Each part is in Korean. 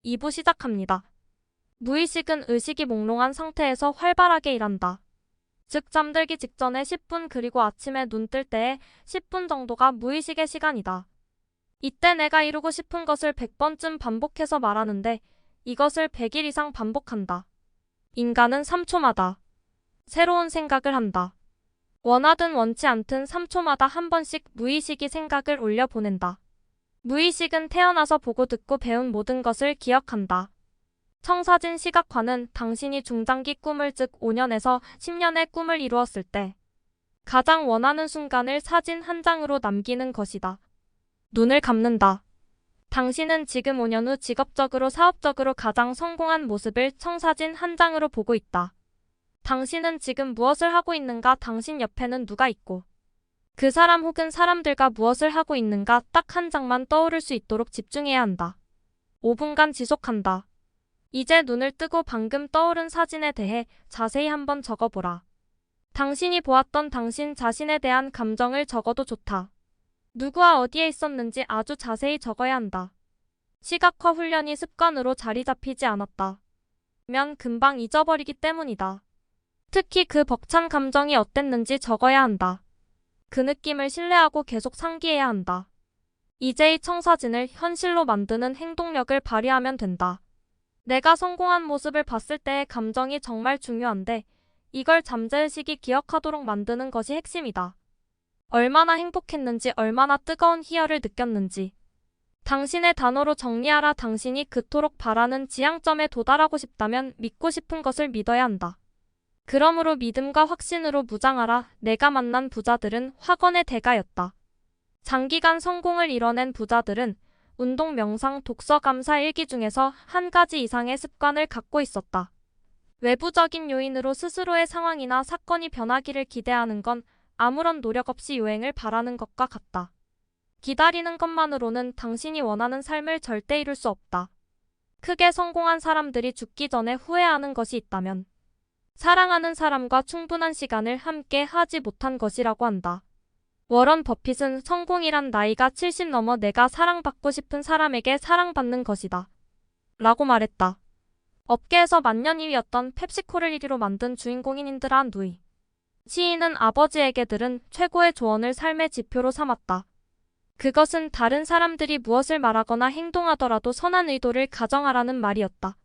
2부 시작합니다. 무의식은 의식이 몽롱한 상태에서 활발하게 일한다. 즉 잠들기 직전에 10분 그리고 아침에 눈 뜰 때에 10분 정도가 무의식의 시간이다. 이때 내가 이루고 싶은 것을 100번쯤 반복해서 말하는데 이것을 100일 이상 반복한다. 인간은 3초마다 새로운 생각을 한다. 원하든 원치 않든 3초마다 한 번씩 무의식이 생각을 올려보낸다. 무의식은 태어나서 보고 듣고 배운 모든 것을 기억한다. 청사진 시각화는 당신이 중장기 꿈을 즉 5년에서 10년의 꿈을 이루었을 때 가장 원하는 순간을 사진 한 장으로 남기는 것이다. 눈을 감는다. 당신은 지금 5년 후 직업적으로 사업적으로 가장 성공한 모습을 청사진 한 장으로 보고 있다. 당신은 지금 무엇을 하고 있는가? 당신 옆에는 누가 있고 그 사람 혹은 사람들과 무엇을 하고 있는가 딱 한 장만 떠오를 수 있도록 집중해야 한다. 5분간 지속한다. 이제 눈을 뜨고 방금 떠오른 사진에 대해 자세히 한번 적어보라. 당신이 보았던 당신 자신에 대한 감정을 적어도 좋다. 누구와 어디에 있었는지 아주 자세히 적어야 한다. 시각화 훈련이 습관으로 자리 잡히지 않았다 면 금방 잊어버리기 때문이다. 특히 그 벅찬 감정이 어땠는지 적어야 한다. 그 느낌을 신뢰하고 계속 상기해야 한다. 이제 이 청사진을 현실로 만드는 행동력을 발휘하면 된다. 내가 성공한 모습을 봤을 때의 감정이 정말 중요한데 이걸 잠재의식이 기억하도록 만드는 것이 핵심이다. 얼마나 행복했는지, 얼마나 뜨거운 희열을 느꼈는지. 당신의 단어로 정리하라. 당신이 그토록 바라는 지향점에 도달하고 싶다면 믿고 싶은 것을 믿어야 한다. 그러므로 믿음과 확신으로 무장하라. 내가 만난 부자들은 확언의 대가였다. 장기간 성공을 이뤄낸 부자들은 운동, 명상, 독서, 감사, 일기 중에서 한 가지 이상의 습관을 갖고 있었다. 외부적인 요인으로 스스로의 상황이나 사건이 변하기를 기대하는 건 아무런 노력 없이 요행을 바라는 것과 같다. 기다리는 것만으로는 당신이 원하는 삶을 절대 이룰 수 없다. 크게 성공한 사람들이 죽기 전에 후회하는 것이 있다면 사랑하는 사람과 충분한 시간을 함께 하지 못한 것이라고 한다. 워런 버핏은 성공이란 나이가 70 넘어 내가 사랑받고 싶은 사람에게 사랑받는 것이다. 라고 말했다. 업계에서 만년 2위였던 펩시코를 1위로 만든 주인공인 인드라 누이. 시인은 아버지에게 들은 최고의 조언을 삶의 지표로 삼았다. 그것은 다른 사람들이 무엇을 말하거나 행동하더라도 선한 의도를 가정하라는 말이었다.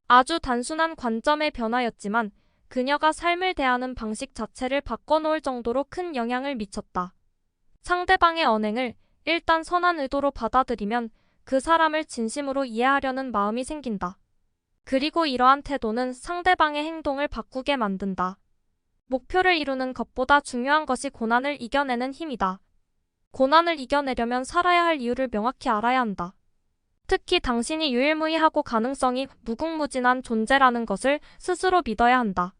아주 단순한 관점의 변화였지만 그녀가 삶을 대하는 방식 자체를 바꿔놓을 정도로 큰 영향을 미쳤다. 상대방의 언행을 일단 선한 의도로 받아들이면 그 사람을 진심으로 이해하려는 마음이 생긴다. 그리고 이러한 태도는 상대방의 행동을 바꾸게 만든다. 목표를 이루는 것보다 중요한 것이 고난을 이겨내는 힘이다. 고난을 이겨내려면 살아야 할 이유를 명확히 알아야 한다. 특히 당신이 유일무이하고 가능성이 무궁무진한 존재라는 것을 스스로 믿어야 한다.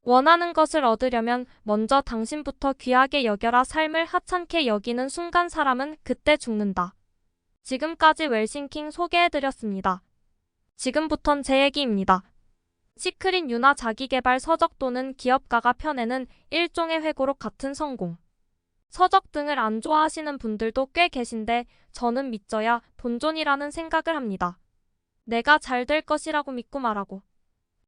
원하는 것을 얻으려면 먼저 당신부터 귀하게 여겨라. 삶을 하찮게 여기는 순간 사람은 그때 죽는다. 지금까지 웰싱킹 소개해드렸습니다. 지금부턴 제 얘기입니다. 시크릿 유나 자기계발 서적 또는 기업가가 펴내는 일종의 회고록 같은 성공 서적 등을 안 좋아하시는 분들도 꽤 계신데 저는 믿져야 본존이라는 생각을 합니다. 내가 잘 될 것이라고 믿고 말하고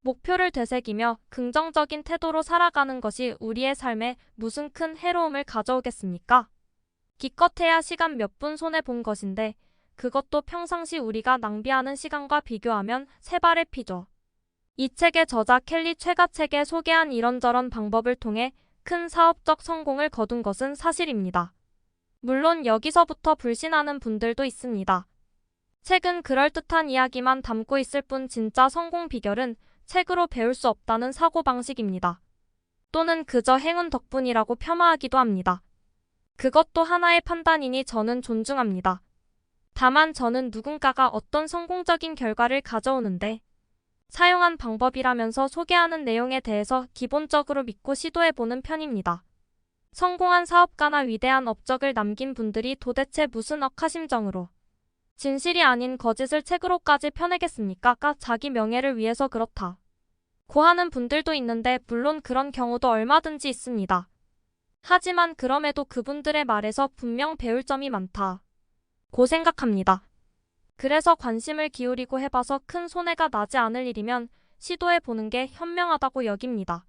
목표를 되새기며 긍정적인 태도로 살아가는 것이 우리의 삶에 무슨 큰 해로움을 가져오겠습니까? 기껏해야 시간 몇 분 손해본 것인데 그것도 평상시 우리가 낭비하는 시간과 비교하면 세 발의 피죠. 이 책의 저자 켈리 최가책에 소개한 이런저런 방법을 통해 큰 사업적 성공을 거둔 것은 사실입니다. 물론 여기서부터 불신하는 분들도 있습니다. 책은 그럴듯한 이야기만 담고 있을 뿐 진짜 성공 비결은 책으로 배울 수 없다는 사고방식입니다. 또는 그저 행운 덕분이라고 폄하하기도 합니다. 그것도 하나의 판단이니 저는 존중합니다. 다만 저는 누군가가 어떤 성공적인 결과를 가져오는데 사용한 방법이라면서 소개하는 내용에 대해서 기본적으로 믿고 시도해보는 편입니다. 성공한 사업가나 위대한 업적을 남긴 분들이 도대체 무슨 억하심정으로 진실이 아닌 거짓을 책으로까지 펴내겠습니까? 자기 명예를 위해서 그렇다 고 하는 분들도 있는데 물론 그런 경우도 얼마든지 있습니다. 하지만 그럼에도 그분들의 말에서 분명 배울 점이 많다 고 생각합니다. 그래서 관심을 기울이고 해봐서 큰 손해가 나지 않을 일이면 시도해보는 게 현명하다고 여깁니다.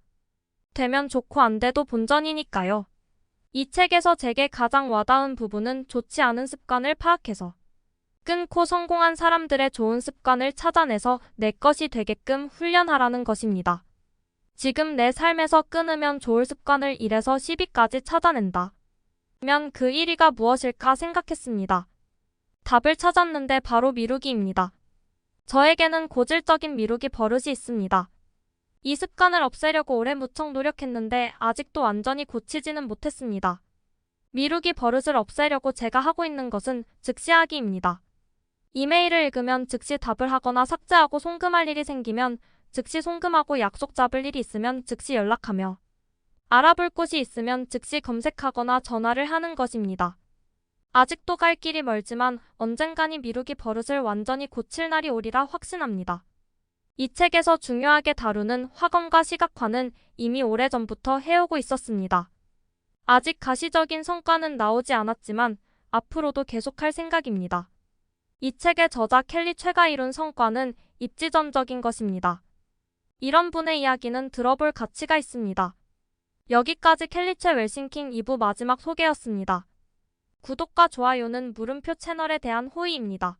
되면 좋고 안 돼도 본전이니까요. 이 책에서 제게 가장 와닿은 부분은 좋지 않은 습관을 파악해서 끊고 성공한 사람들의 좋은 습관을 찾아내서 내 것이 되게끔 훈련하라는 것입니다. 지금 내 삶에서 끊으면 좋을 습관을 1에서 10위까지 찾아낸다. 면 그 1위가 무엇일까 생각했습니다. 답을 찾았는데 바로 미루기입니다. 저에게는 고질적인 미루기 버릇이 있습니다. 이 습관을 없애려고 오래 무척 노력했는데 아직도 완전히 고치지는 못했습니다. 미루기 버릇을 없애려고 제가 하고 있는 것은 즉시 하기입니다. 이메일을 읽으면 즉시 답을 하거나 삭제하고 송금할 일이 생기면 즉시 송금하고 약속 잡을 일이 있으면 즉시 연락하며 알아볼 곳이 있으면 즉시 검색하거나 전화를 하는 것입니다. 아직도 갈 길이 멀지만 언젠간 이 미루기 버릇을 완전히 고칠 날이 오리라 확신합니다. 이 책에서 중요하게 다루는 확언과 시각화는 이미 오래전부터 해오고 있었습니다. 아직 가시적인 성과는 나오지 않았지만 앞으로도 계속할 생각입니다. 이 책의 저자 켈리 최가 이룬 성과는 입지전적인 것입니다. 이런 분의 이야기는 들어볼 가치가 있습니다. 여기까지 켈리 최 웰싱킹 2부 마지막 소개였습니다. 구독과 좋아요는 물음표 채널에 대한 호의입니다.